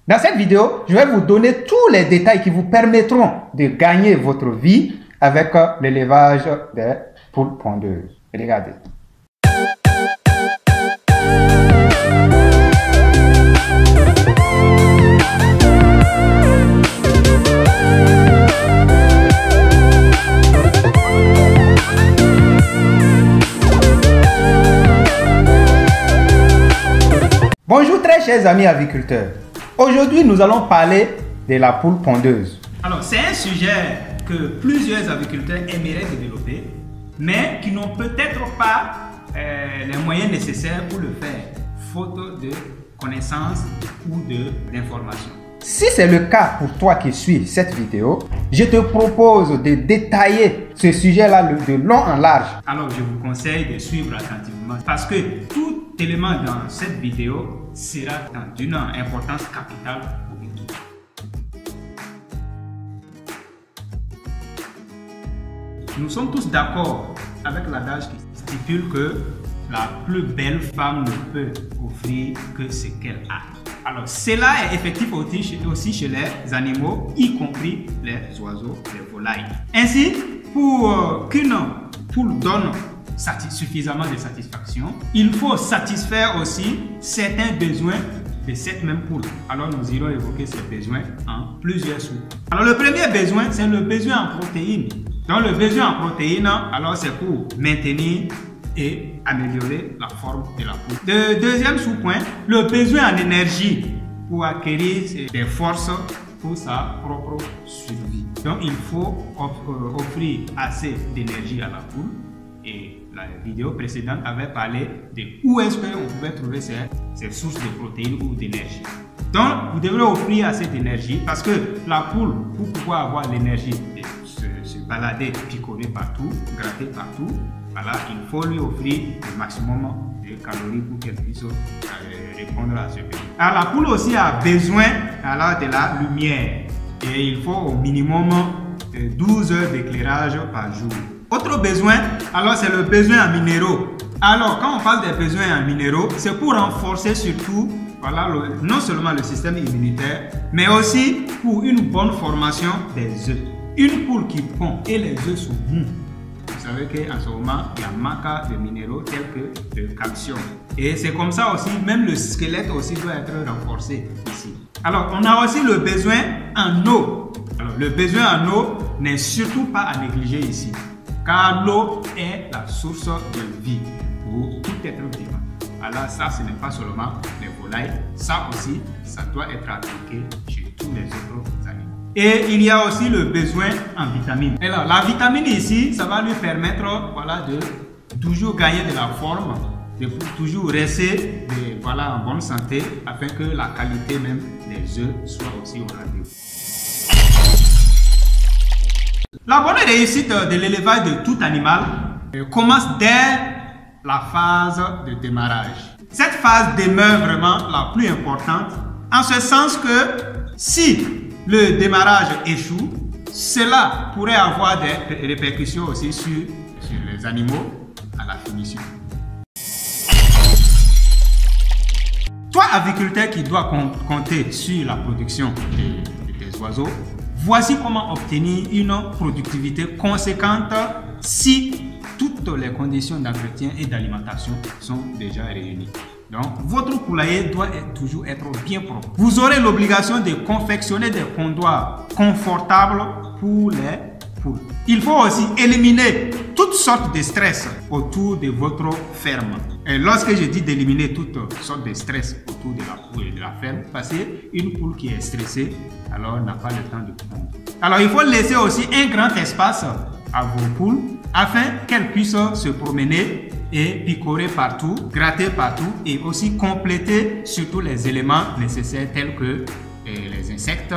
Dans cette vidéo, je vais vous donner tous les détails qui vous permettront de gagner votre vie avec l'élevage des poules pondeuses. Regardez. Bonjour très chers amis aviculteurs. Aujourd'hui, nous allons parler de la poule pondeuse. Alors, c'est un sujet que plusieurs aviculteurs aimeraient développer, mais qui n'ont peut-être pas les moyens nécessaires pour le faire, faute de connaissances ou d'informations. Si c'est le cas pour toi qui suis cette vidéo, je te propose de détailler ce sujet-là de long en large. Alors, je vous conseille de suivre attentivement parce que tout élément dans cette vidéo sera d'une importance capitale pour vous. Nous sommes tous d'accord avec l'adage qui stipule que la plus belle femme ne peut offrir que ce qu'elle a. Alors, cela est effectif aussi chez les animaux, y compris les oiseaux, les volailles. Ainsi, pour qu'une poule donne suffisamment de satisfaction, il faut satisfaire aussi certains besoins de cette même poule. Alors, nous irons évoquer ces besoins en plusieurs sous. Alors, le premier besoin, c'est le besoin en protéines. Donc, le besoin en protéines, alors c'est pour maintenir et améliorer la forme de la poule. Le deuxième sous-point, le besoin en énergie pour acquérir des forces pour sa propre survie. Donc, il faut offrir assez d'énergie à la poule. Et la vidéo précédente avait parlé de où est-ce qu'on pouvait trouver ces sources de protéines ou d'énergie. Donc, vous devrez offrir assez d'énergie parce que la poule, pour pouvoir avoir l'énergie de se balader, picorer partout, gratter partout, voilà, il faut lui offrir le maximum de calories pour qu'elle puisse répondre à ce besoin. Alors, la poule aussi a besoin alors, de la lumière et il faut au minimum 12 heures d'éclairage par jour. Autre besoin, alors c'est le besoin en minéraux. Alors, quand on parle des besoins en minéraux, c'est pour renforcer surtout voilà, non seulement le système immunitaire, mais aussi pour une bonne formation des œufs. Une poule qui pond et les œufs sont mous. Vous savez qu'en ce moment, il y a un manque de minéraux tels que le calcium. Et c'est comme ça aussi, même le squelette aussi doit être renforcé ici. Alors, on a aussi le besoin en eau. Alors, le besoin en eau n'est surtout pas à négliger ici. Car l'eau est la source de vie pour tout être vivant. Alors ça, ce n'est pas seulement les volailles, ça aussi, ça doit être appliqué chez tous les autres animaux. Et il y a aussi le besoin en vitamines. Alors la vitamine ici, ça va lui permettre voilà, de toujours gagner de la forme, de toujours rester voilà, en bonne santé, afin que la qualité même des œufs soit aussi au rendez-vous. La bonne réussite de l'élevage de tout animal commence dès la phase de démarrage. Cette phase demeure vraiment la plus importante en ce sens que si le démarrage échoue, cela pourrait avoir des répercussions aussi sur les animaux à la finition. Toi, aviculteur qui doit compter sur la production de tes oiseaux, voici comment obtenir une productivité conséquente si toutes les conditions d'entretien et d'alimentation sont déjà réunies. Donc, votre poulailler doit toujours être bien propre. Vous aurez l'obligation de confectionner des condoirs confortables pour les poules. Il faut aussi éliminer toutes sortes de stress autour de votre ferme. Et lorsque je dis d'éliminer toutes sortes de stress autour de la poule et de la ferme, parce qu'une poule qui est stressée, alors n'a pas le temps de pondre. Alors il faut laisser aussi un grand espace à vos poules afin qu'elles puissent se promener et picorer partout, gratter partout et aussi compléter surtout les éléments nécessaires tels que les insectes.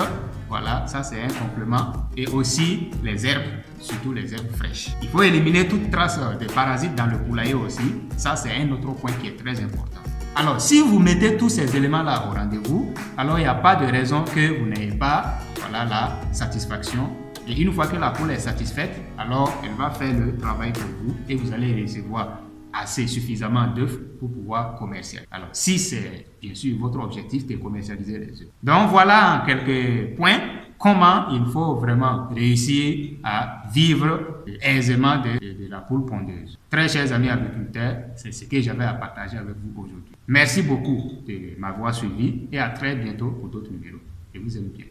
Voilà, ça c'est un complément. Et aussi les herbes, surtout les herbes fraîches. Il faut éliminer toute trace de parasites dans le poulailler aussi. Ça c'est un autre point qui est très important. Alors si vous mettez tous ces éléments-là au rendez-vous, alors il n'y a pas de raison que vous n'ayez pas voilà, la satisfaction. Et une fois que la poule est satisfaite, alors elle va faire le travail pour vous et vous allez recevoir assez suffisamment d'œufs pour pouvoir commercialiser. Alors, si c'est bien sûr votre objectif de commercialiser les œufs. Donc, voilà en quelques points comment il faut vraiment réussir à vivre aisément de la poule pondeuse. Très chers amis agriculteurs, c'est ce que j'avais à partager avec vous aujourd'hui. Merci beaucoup de m'avoir suivi et à très bientôt pour d'autres numéros. Je vous aime bien.